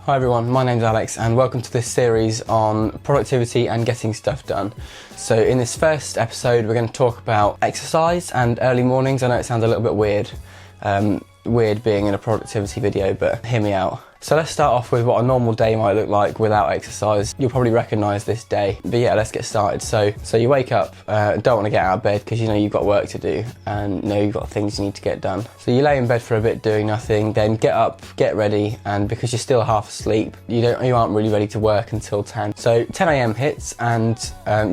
Hi everyone, my name's Alex and welcome to this series on productivity and getting stuff done. So in this first episode we're going to talk about exercise and early mornings. I know it sounds a little bit weird, weird being in a productivity video, but hear me out. So let's start off with what a normal day might look like without exercise. You'll probably recognise this day, but yeah, let's get started. So you wake up, don't want to get out of bed because you know you've got work to do and you know you've got things you need to get done. So you lay in bed for a bit doing nothing, then get up, get ready, and because you're still half asleep, you aren't really ready to work until 10. So 10 AM hits and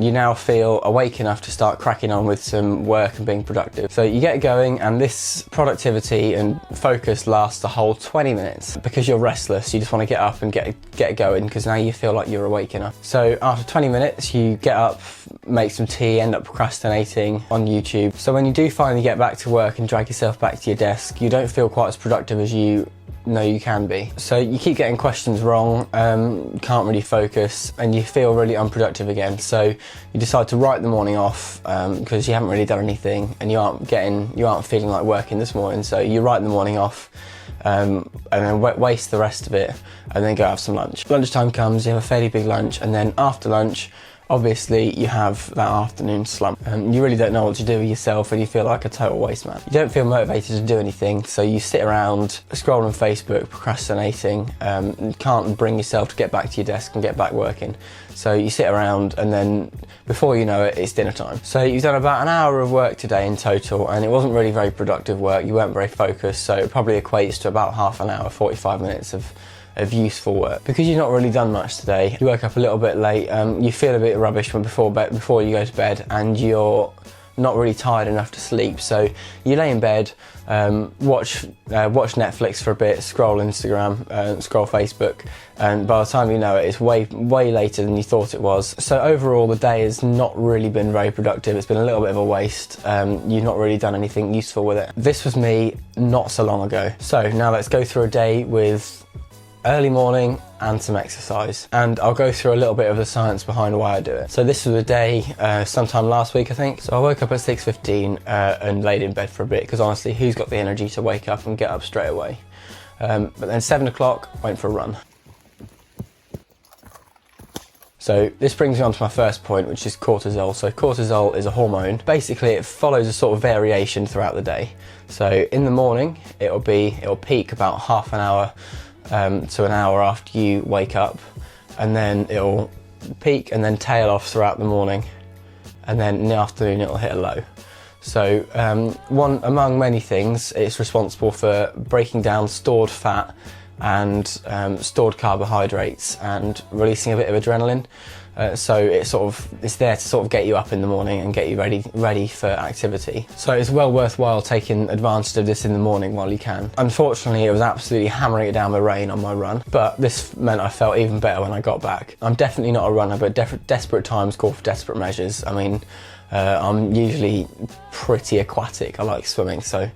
you now feel awake enough to start cracking on with some work and being productive. So you get going and this productivity and focus lasts the whole 20 minutes because you're restless. You just want to get up and get going because now you feel like you're awake enough. So after 20 minutes you get up, make some tea, end up procrastinating on YouTube. So when you do finally get back to work and drag yourself back to your desk, you don't feel quite as productive as you know you can be. So you keep getting questions wrong, can't really focus, and you feel really unproductive again. So you decide to write the morning off because you haven't really done anything and you aren't feeling like working this morning. So you write the morning off and then waste the rest of it and then go have some lunch. Lunchtime comes, you have a fairly big lunch, and then after lunch obviously you have that afternoon slump. You really don't know what to do with yourself and you feel like a total waste man. You don't feel motivated to do anything, so you sit around scrolling Facebook, procrastinating, can't bring yourself to get back to your desk and get back working. So you sit around and then before you know it, it's dinner time. So you've done about an hour of work today in total and it wasn't really very productive work, you weren't very focused, so it probably equates to about half an hour, 45 minutes of useful work. Because you've not really done much today, you woke up a little bit late, you feel a bit rubbish before you go to bed and you're not really tired enough to sleep. So you lay in bed, watch Netflix for a bit, scroll Instagram, scroll Facebook, and by the time you know it, it's way later than you thought it was. So overall the day has not really been very productive. It's been a little bit of a waste. You've not really done anything useful with it. This was me not so long ago. So now let's go through a day with early morning and some exercise, and I'll go through a little bit of the science behind why I do it. So this was a day sometime last week I think. So I woke up at 6:15 and laid in bed for a bit because honestly who's got the energy to wake up and get up straight away. But then 7 o'clock went for a run. So this brings me on to my first point, which is cortisol. So cortisol is a hormone. Basically it follows a sort of variation throughout the day. So in the morning it'll peak about half an hour to an hour after you wake up, and then it'll peak and then tail off throughout the morning, and then in the afternoon it'll hit a low. So one among many things, it's responsible for breaking down stored fat and stored carbohydrates and releasing a bit of adrenaline. So it's there to sort of get you up in the morning and get you ready for activity. So it's well worthwhile taking advantage of this in the morning while you can. Unfortunately, it was absolutely hammering it down with rain on my run, but this meant I felt even better when I got back. I'm definitely not a runner, but desperate times call for desperate measures. I mean, I'm usually pretty aquatic. I like swimming, so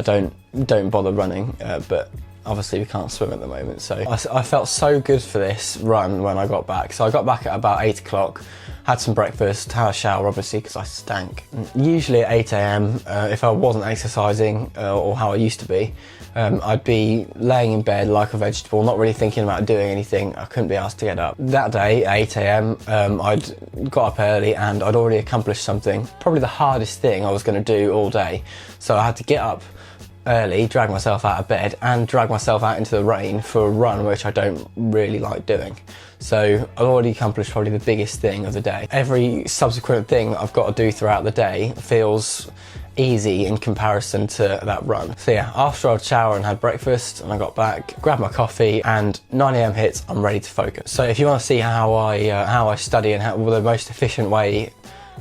don't bother running, but obviously we can't swim at the moment, so I felt so good for this run when I got back. So I got back at about 8 o'clock, had some breakfast, had a shower obviously because I stank. Usually at 8 AM, if I wasn't exercising or how I used to be, I'd be laying in bed like a vegetable, not really thinking about doing anything. I couldn't be asked to get up. That day at 8 AM, I'd got up early and I'd already accomplished something, probably the hardest thing I was going to do all day. So I had to get up early, drag myself out of bed and drag myself out into the rain for a run, which I don't really like doing. So I've already accomplished probably the biggest thing of the day. Every subsequent thing I've got to do throughout the day feels easy in comparison to that run. So yeah, after I'd showered and had breakfast and I got back, grabbed my coffee, and 9 AM hits, I'm ready to focus. So if you want to see how I study and the most efficient way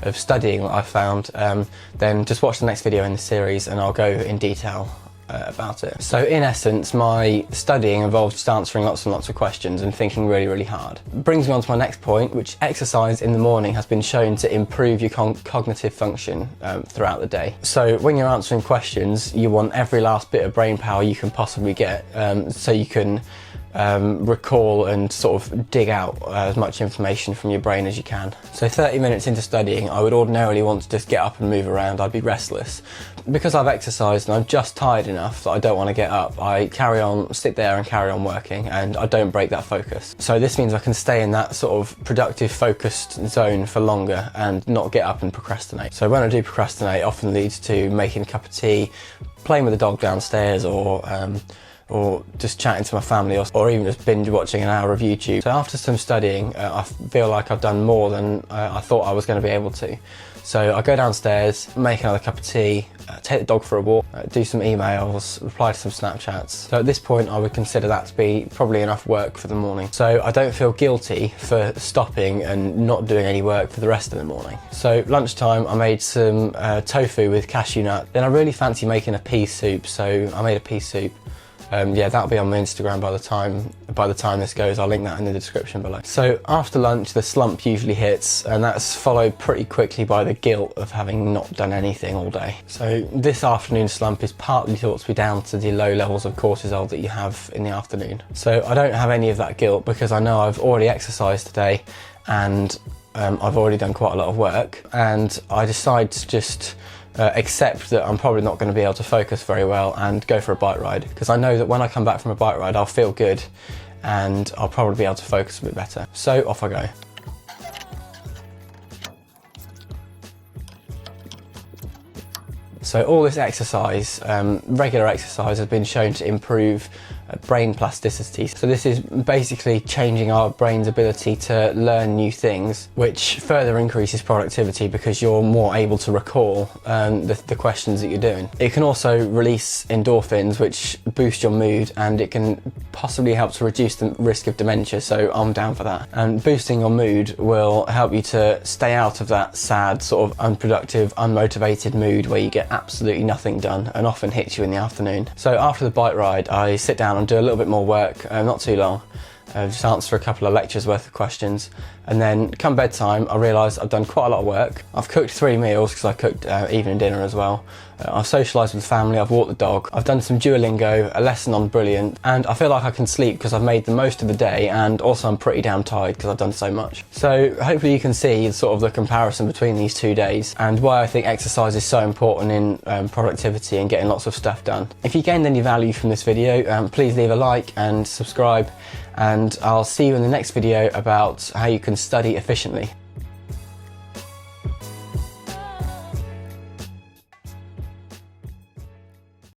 of studying that I found, then just watch the next video in the series and I'll go in detail about it. So in essence, my studying involves just answering lots and lots of questions and thinking really hard. Brings me on to my next point, which exercise in the morning has been shown to improve your cognitive function throughout the day. So when you're answering questions, you want every last bit of brain power you can possibly get, so you can recall and sort of dig out as much information from your brain as you can. So 30 minutes into studying, I would ordinarily want to just get up and move around. I'd be restless. Because I've exercised and I'm just tired enough that I don't want to get up, I sit there and carry on working, and I don't break that focus. So this means I can stay in that sort of productive, focused zone for longer and not get up and procrastinate. So when I do procrastinate, it often leads to making a cup of tea, playing with the dog downstairs, or just chatting to my family, or even just binge watching an hour of YouTube. So after some studying, I feel like I've done more than I thought I was going to be able to. So I go downstairs, make another cup of tea, take the dog for a walk, do some emails, reply to some Snapchats. So at this point I would consider that to be probably enough work for the morning. So I don't feel guilty for stopping and not doing any work for the rest of the morning. So lunchtime I made some tofu with cashew nut. Then I really fancy making a pea soup, so I made a pea soup. Yeah, that'll be on my Instagram by the time this goes. I'll link that in the description below. So after lunch, the slump usually hits, and that's followed pretty quickly by the guilt of having not done anything all day. So this afternoon slump is partly thought to be down to the low levels of cortisol that you have in the afternoon. So I don't have any of that guilt because I know I've already exercised today, and I've already done quite a lot of work, and I decide to just accept that I'm probably not going to be able to focus very well and go for a bike ride, because I know that when I come back from a bike ride I'll feel good and I'll probably be able to focus a bit better. So off I go. So all this exercise, regular exercise, has been shown to improve brain plasticity. So this is basically changing our brain's ability to learn new things, which further increases productivity because you're more able to recall the questions that you're doing. It can also release endorphins, which boost your mood, and it can possibly help to reduce the risk of dementia, so I'm down for that. And boosting your mood will help you to stay out of that sad, sort of unproductive, unmotivated mood where you get absolutely nothing done, and often hits you in the afternoon. So after the bike ride, I sit down and do a little bit more work, not too long, just answer a couple of lectures worth of questions, and then come bedtime I realise I've done quite a lot of work. I've cooked 3 meals because I cooked evening dinner as well. I've socialised with family, I've walked the dog, I've done some Duolingo, a lesson on Brilliant, and I feel like I can sleep because I've made the most of the day, and also I'm pretty damn tired because I've done so much. So hopefully you can see sort of the comparison between these 2 days and why I think exercise is so important in productivity and getting lots of stuff done. If you gained any value from this video, please leave a like and subscribe, and I'll see you in the next video about how you can study efficiently.